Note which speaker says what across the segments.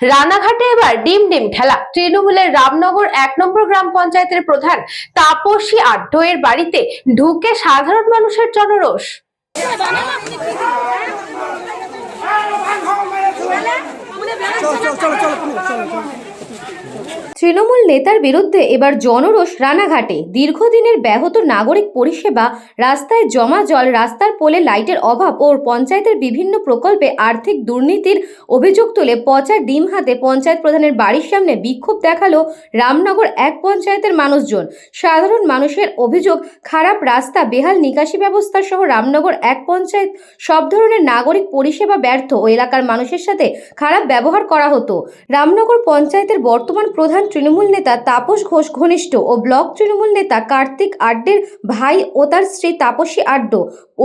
Speaker 1: রানাঘাটে এবার ডিম ডিম খেলা। তৃণমূলের রামনগর 1 নম্বর গ্রাম পঞ্চায়েতের প্রধান তাপসী আড্ড এর বাড়িতে ঢুকে সাধারণ মানুষের জনরোষ।
Speaker 2: তৃণমূল নেতার বিরুদ্ধে এবার জনরোষ রানাঘাটে। দীর্ঘদিনের ব্যাহত নাগরিক পরিষেবা, রাস্তায় জমা জল, রাস্তার পোলে লাইটের অভাব ও পঞ্চায়েতের বিভিন্ন প্রকল্পে আর্থিক দুর্নীতির অভিযোগ তুলে পচা ডিম হাতে পঞ্চায়েত প্রধানের বাড়ির সামনে বিক্ষোভ দেখালো রামনগর 1 পঞ্চায়েতের মানুষজন। সাধারণ মানুষের অভিযোগ, খারাপ রাস্তা, বেহাল নিকাশি ব্যবস্থা সহ রামনগর 1 পঞ্চায়েত সব ধরনের নাগরিক পরিষেবা ব্যর্থ ও এলাকার মানুষের সাথে খারাপ ব্যবহার করা হতো। রামনগর পঞ্চায়েতের বর্তমান প্রধান তৃণমূল নেতা তাপস ঘোষ ঘনিষ্ঠ ও ব্লক তৃণমূল নেতা কার্তিক আড্ডের ভাই ও তার স্ত্রী তাপসী আড্ড।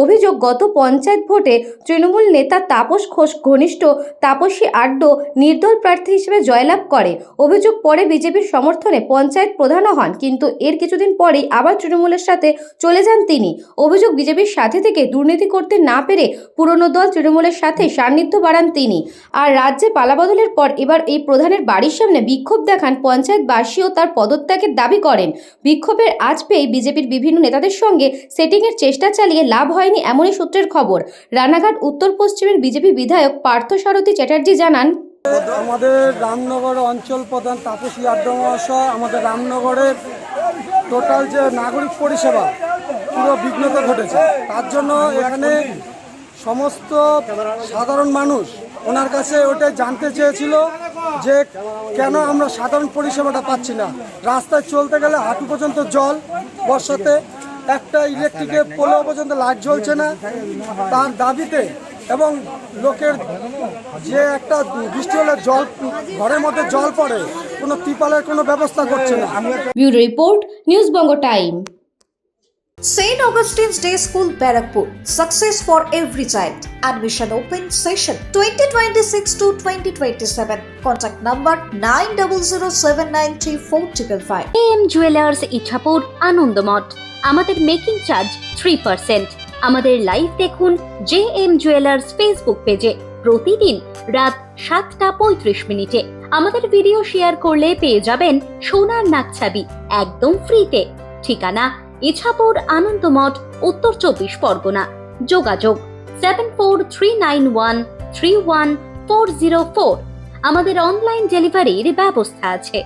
Speaker 2: অভিযোগ, গত পঞ্চায়েত ভোটে তৃণমূল নেতা তাপস ঘোষ ঘনিষ্ঠ তাপসী আড্ড নির্দল প্রার্থী হিসেবে জয়লাভ করে। অভিযোগ, পরে বিজেপির সমর্থনে পঞ্চায়েত প্রধানও হন, কিন্তু এর কিছুদিন পরেই আবার তৃণমূলের সাথে চলে যান তিনি। অভিযোগ, বিজেপির সাথে থেকে দুর্নীতি করতে না পেরে পুরনো দল তৃণমূলের সাথে সান্নিধ্য বাড়ান তিনি। আর রাজ্যে পালাবদলের পর এবার এই প্রধানের বাড়ির সামনে বিক্ষোভ দেখান পঞ্চায়েতবাসীও তার পদত্যাগের দাবি করেন। বিক্ষোভের আজ পেয়ে বিজেপির বিভিন্ন নেতাদের সঙ্গে সেটিংয়ের চেষ্টা চালিয়ে লাভ হয়নি, এমনই সূত্রের খবর। রানাঘাট উত্তর পশ্চিমের বিজেপি বিধায়ক পার্থসারথী চ্যাটার্জি জানান,
Speaker 3: আমাদের রামনগর অঞ্চল প্রধান তাপসী আড্ড মহাশয় আমাদের রামনগরের টোটাল যে নাগরিক পরিষেবা পুরো বিঘ্নত ঘটেছে। তার জন্য এখানে সমস্ত সাধারণ মানুষ ওনার কাছে ওটাই জানতে চেয়েছিল যে কেন আমরা সাধারণ পরিষেবাটা পাচ্ছি না। রাস্তায় চলতে গেলে হাঁটু পর্যন্ত জল, বর্ষাতে একটা ইলেকট্রিকের পোলও পর্যন্ত লাইট জ্বলছে না। তার দাবিতে এবং লোকের যে একটা বৃষ্টি হলে জল ঘরের মধ্যে জল পড়ে, কোনো ত্রিপালের কোনো ব্যবস্থা করছে না।
Speaker 2: Bureau report, news Banga time.
Speaker 4: St. Augustine's Day School, Barakpur. Success for every child. Admission open session 2026 to 2027. Contact number 9007934555.
Speaker 5: AM Jewelers Ichapur Anandamath. আমাদের মেকিং চার্জ 3%। আমাদের লাইভ দেখুন JM Jewelers ফেসবুক পেজে প্রতিদিন রাত 7:35 আমাদের ভিডিও শেয়ার করলে পেয়ে যাবেন সোনার নাকছাবি একদম ফ্রিতে। ঠিকানা ইছাপুর আনন্দমঠ, উত্তর 24 পরগনা। যোগাযোগ 7439131404। আমাদের অনলাইন ডেলিভারির ব্যবস্থা আছে।